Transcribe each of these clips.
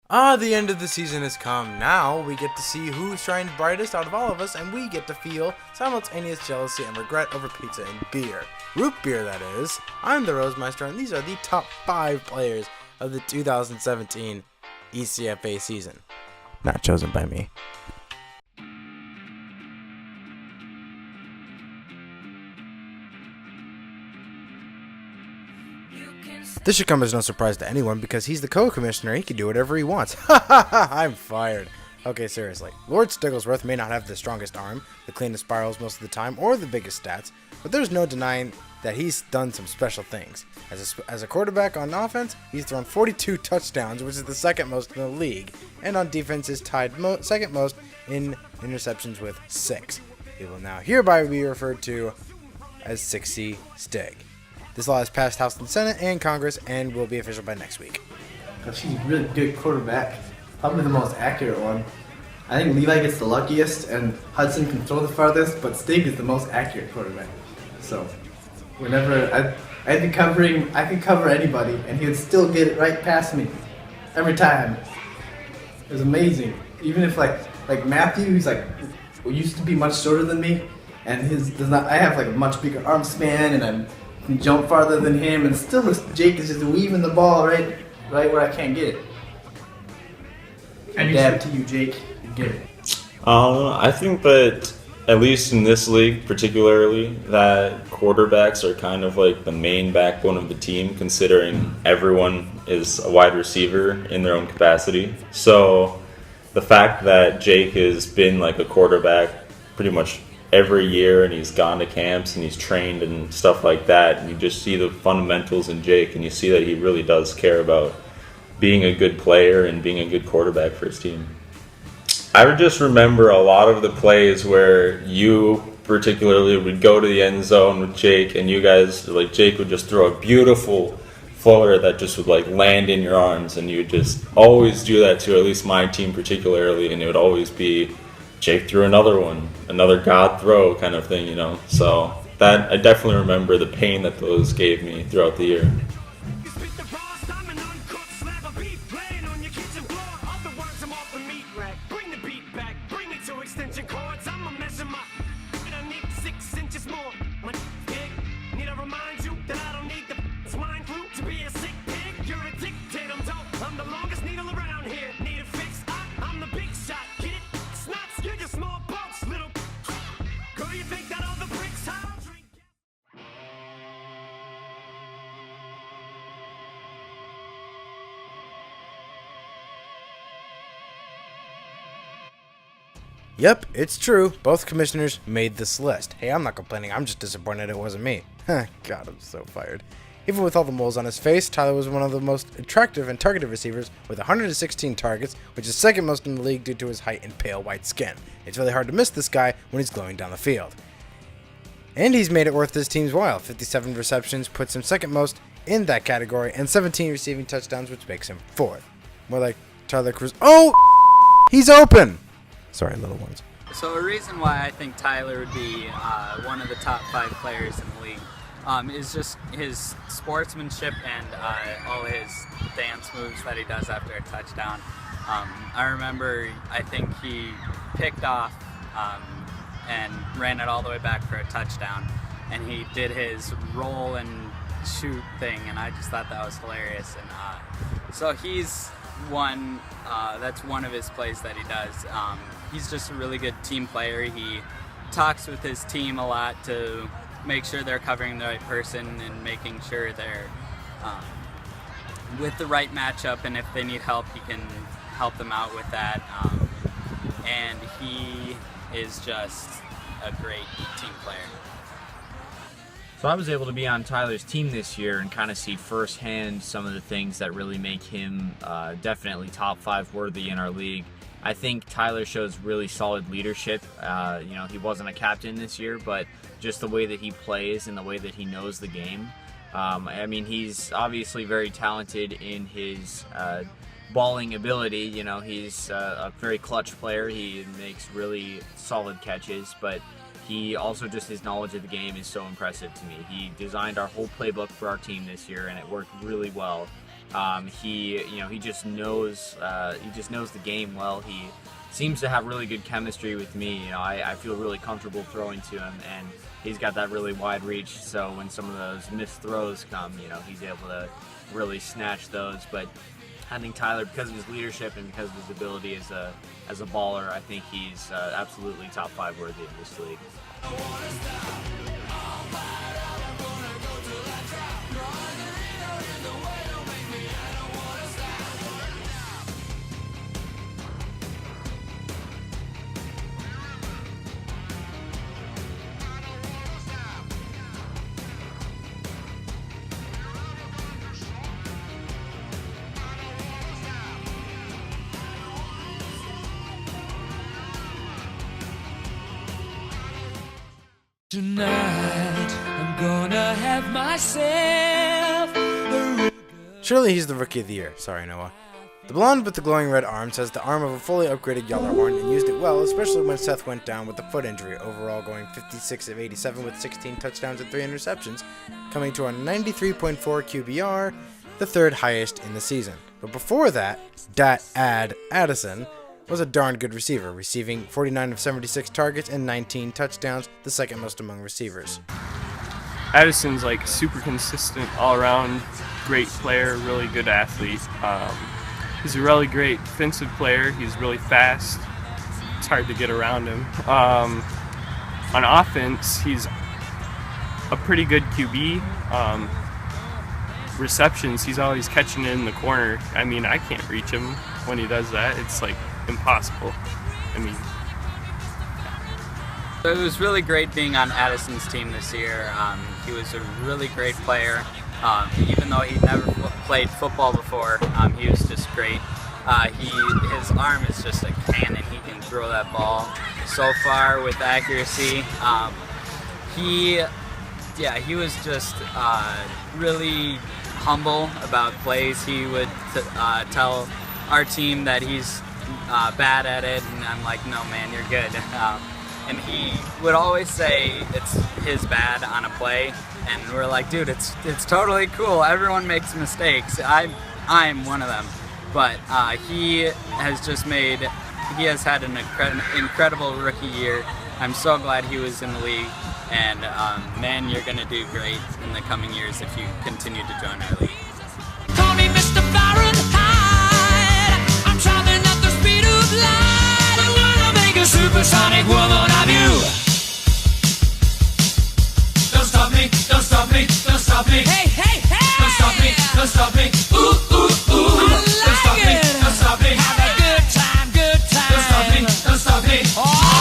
The end of the season has come. Now we get to see who shines brightest out of all of us, and we get to feel simultaneous jealousy and regret over pizza and beer. Root beer, that is. I'm the Rosemeister, and these are the top 5 players of the 2017 ECFA season. Not chosen by me. This should come as no surprise to anyone because he's the co-commissioner. He can do whatever he wants. Ha ha ha! I'm fired. Okay, seriously. Lord Stigglesworth may not have the strongest arm, the cleanest spirals most of the time, or the biggest stats, but there's no denying that he's done some special things. As a quarterback on offense, he's thrown 42 touchdowns, which is the second most in the league, and on defense is tied second most in interceptions with 6. He will now hereby be referred to as 6C Stig. This law has passed House and Senate and Congress and will be official by next week. She's a really good quarterback, probably the most accurate one. I think Levi gets the luckiest and Hudson can throw the farthest, but Stig is the most accurate quarterback. So whenever I could cover anybody and he would still get it right past me every time. It was amazing. Even if like Matthew, who's used to be much shorter than me, and I have like a much bigger arm span and I can jump farther than him, and still Jake is just weaving the ball right where I can't get it. And dab to you, Jake. You get it. I think that at least in this league particularly, that quarterbacks are kind of like the main backbone of the team, considering everyone is a wide receiver in their own capacity. So the fact that Jake has been like a quarterback pretty much every year, and he's gone to camps and he's trained and stuff like that, and you just see the fundamentals in Jake, and you see that he really does care about being a good player and being a good quarterback for his team. I would just remember a lot of the plays where you particularly would go to the end zone with Jake, and you guys, like Jake would just throw a beautiful floater that just would like land in your arms, and you would just always do that to at least my team particularly, and it would always be Jake threw another God throw kind of thing, So that I definitely remember the pain that those gave me throughout the year. Yep, it's true. Both commissioners made this list. Hey, I'm not complaining. I'm just disappointed it wasn't me. God, I'm so fired. Even with all the moles on his face, Tyler was one of the most attractive and targeted receivers with 116 targets, which is second most in the league due to his height and pale white skin. It's really hard to miss this guy when he's glowing down the field. And he's made it worth his team's while. 57 receptions puts him second most in that category, and 17 receiving touchdowns, which makes him fourth. More like Tyler Cruz. Oh! He's open! Sorry, little ones. So a reason why I think Tyler would be one of the top 5 players in the league is just his sportsmanship and all his dance moves that he does after a touchdown. I remember, I think he picked off and ran it all the way back for a touchdown, and he did his roll and shoot thing, and I just thought that was hilarious. And so he's one, that's one of his plays that he does. He's just a really good team player. He talks with his team a lot to make sure they're covering the right person and making sure they're with the right matchup, and if they need help, he can help them out with that. And he is just a great team player. So I was able to be on Tyler's team this year and kind of see firsthand some of the things that really make him definitely top 5 worthy in our league. I think Tyler shows really solid leadership. He wasn't a captain this year, but just the way that he plays and the way that he knows the game. He's obviously very talented in his balling ability. He's a very clutch player. He makes really solid catches, but he also, just his knowledge of the game is so impressive to me. He designed our whole playbook for our team this year, and it worked really well. He just knows the game well. He seems to have really good chemistry with me. I feel really comfortable throwing to him, and he's got that really wide reach. So when some of those missed throws come, he's able to really snatch those. But I think Tyler, because of his leadership and because of his ability as a baller, I think he's absolutely top 5 worthy in this league. Tonight, I'm gonna have myself a Surely he's the Rookie of the Year. Sorry, Noah. The blonde with the glowing red arms has the arm of a fully upgraded Yellerhorn and used it well, especially when Seth went down with a foot injury, overall going 56 of 87 with 16 touchdowns and 3 interceptions, coming to a 93.4 QBR, the 3rd highest in the season. But before that, Addison was a darn good receiver, receiving 49 of 76 targets and 19 touchdowns, the 2nd most among receivers. Addison's like super consistent, all-around great player, really good athlete. He's a really great defensive player. He's really fast. It's hard to get around him. On offense, he's a pretty good QB. Receptions, he's always catching it in the corner. I mean, I can't reach him when he does that. It's like impossible. I mean, it was really great being on Addison's team this year. He was a really great player. Even though he never played football before, he was just great. His arm is just a cannon. He can throw that ball so far with accuracy. He was just really humble about plays. He would tell our team that he's bad at it, and I'm like, no man, you're good. And he would always say it's his bad on a play, and we're like, dude, it's totally cool. Everyone makes mistakes. I'm one of them. But he has had an incredible rookie year. I'm so glad he was in the league, and man, you're gonna do great in the coming years if you continue to join our league. Call me Mr. Fahrenheit. I'm traveling at the speed of light. I'm gonna make a supersonic woman of you. Don't stop me, don't stop me, don't stop me. Hey, hey, hey! Don't stop me, don't stop me. Ooh, ooh, ooh. I like don't stop me, don't stop me. Have a good time, good time. Don't stop me, don't stop me. Oh!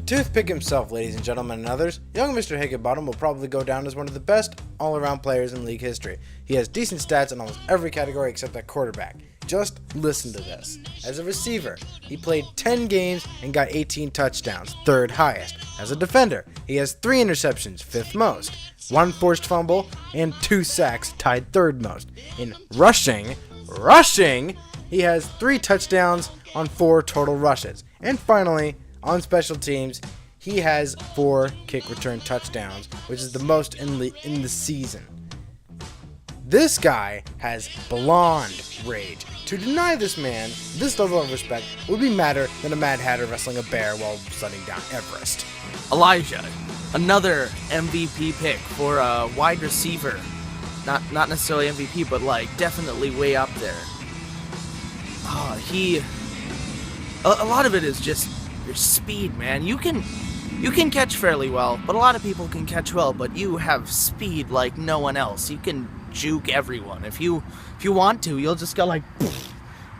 Toothpick himself, ladies and gentlemen and others, young Mr. Higginbottom will probably go down as one of the best all-around players in league history. He has decent stats in almost every category except at quarterback. Just listen to this. As a receiver, he played 10 games and got 18 touchdowns, 3rd highest. As a defender, he has 3 interceptions, 5th most, 1 forced fumble, and 2 sacks, tied 3rd most. In rushing, he has 3 touchdowns on 4 total rushes. And finally, on special teams, he has 4 kick return touchdowns, which is the most in the season. This guy has blonde rage. To deny this man this level of respect would be madder than a Mad Hatter wrestling a bear while sledding down Everest. Elijah, another MVP pick for a wide receiver. Not necessarily MVP, but like definitely way up there. A lot of it is just your speed, man. You can catch fairly well, but a lot of people can catch well, but you have speed like no one else. You can juke everyone. If you want to, you'll just go like, poof.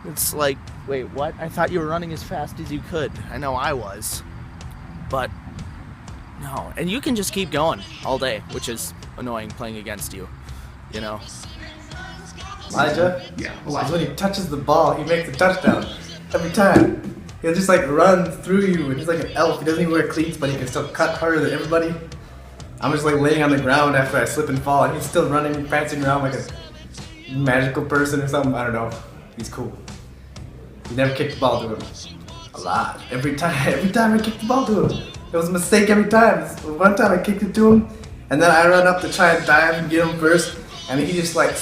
It's like, wait, what? I thought you were running as fast as you could. I know I was, but no. And you can just keep going all day, which is annoying playing against you, you know. Elijah? Yeah. When he touches the ball, he makes a touchdown. Every time. He'll just like run through you, and he's like an elf. He doesn't even wear cleats, but he can still cut harder than everybody. I'm just like laying on the ground after I slip and fall, and he's still running, prancing around like a magical person or something. I don't know. He's cool. He never kicked the ball to him. A lot. Every time I kicked the ball to him. It was a mistake every time. One time I kicked it to him, and then I run up to try and dive and get him first, and he just like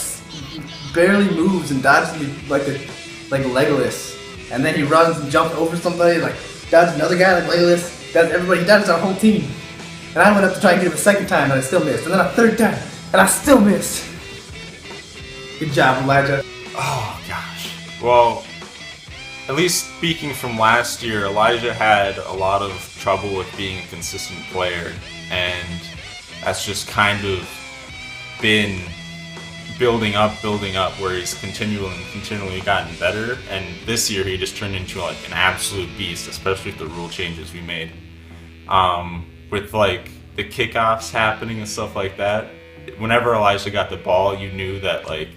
barely moves and dodges me like Legolas. And then he runs and jumps over somebody, like dodges another guy like Legolas, dodges everybody, he dodges our whole team. And I went up to try and get him a second time, and I still missed. And then a third time, and I still missed. Good job, Elijah. Oh, gosh. Well, at least speaking from last year, Elijah had a lot of trouble with being a consistent player, and that's just kind of been building up, where he's continually gotten better, and this year he just turned into like an absolute beast, especially with the rule changes we made. With like the kickoffs happening and stuff like that, whenever Elijah got the ball, you knew that like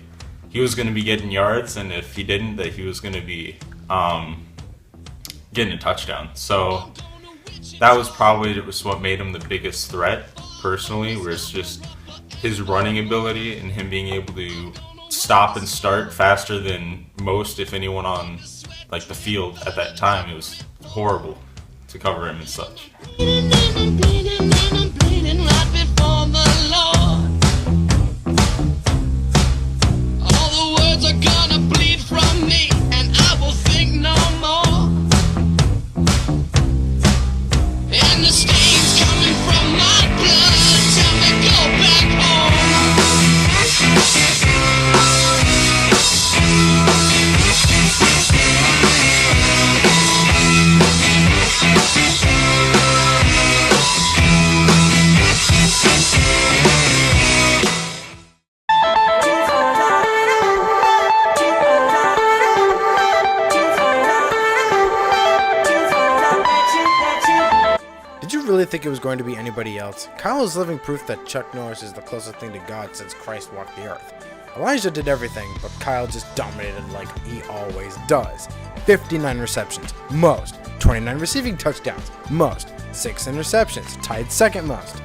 he was going to be getting yards, and if he didn't, that he was going to be getting a touchdown. So that was probably what made him the biggest threat personally, where it's just his running ability and him being able to stop and start faster than most, if anyone, on like the field at that time. It was horrible to cover him and such. All the words are gonna bleed from me, and I will think no more. And the stains coming from my blood tell me go back home. Did you really think it was going to be anybody else? Kyle is living proof that Chuck Norris is the closest thing to God since Christ walked the earth. Elijah did everything, but Kyle just dominated like he always does. 59 receptions, most. 29 receiving touchdowns, most. 6 interceptions, tied second most.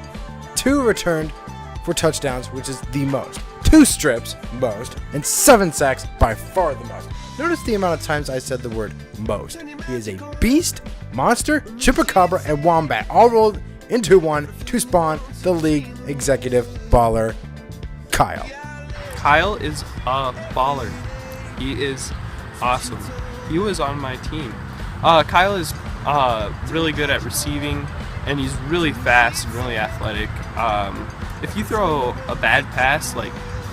2 returned for touchdowns, which is the most. 2 strips, most. And 7 sacks, by far the most. Notice the amount of times I said the word most. He is a beast, monster, chupacabra, and wombat all rolled into one to spawn the league executive baller, Kyle. Kyle is a baller. He is awesome. He was on my team. Kyle is really good at receiving, and he's really fast and really athletic. If you throw a bad pass, like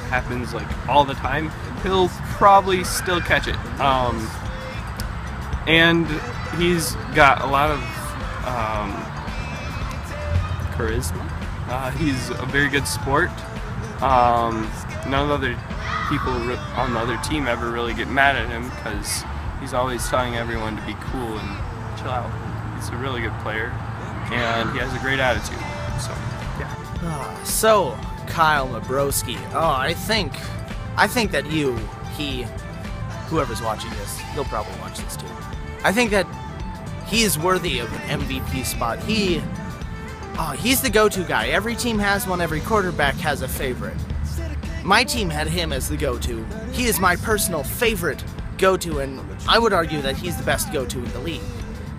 happens like all the time, he'll probably still catch it. And he's got a lot of charisma. He's a very good sport. None of the other people on the other team ever really get mad at him because he's always telling everyone to be cool and chill out. He's a really good player, and he has a great attitude. So, yeah. So, Kyle Mabrowski. I think that whoever's watching this, he'll probably watch this too. I think that he is worthy of an MVP spot. He's the go-to guy. Every team has one. Every quarterback has a favorite. My team had him as the go-to. He is my personal favorite go-to, and I would argue that he's the best go-to in the league.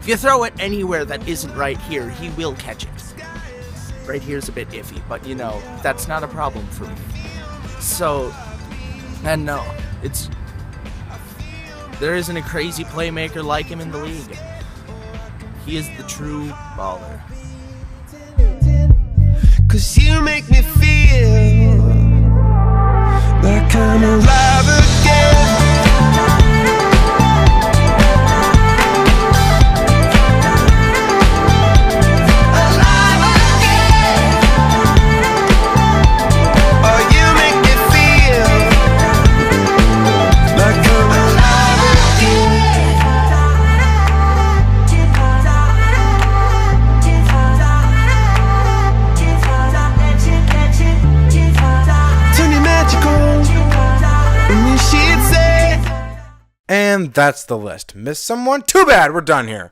If you throw it anywhere that isn't right here, he will catch it. Right here's a bit iffy, but that's not a problem for me. So, and no, there isn't a crazy playmaker like him in the league. He is the true baller. 'Cause you make me feel like I'm alive again. Alive again. Oh, you make me feel like I'm alive again. Turn your magical when you And that's the list. Missed someone? Too bad, we're done here.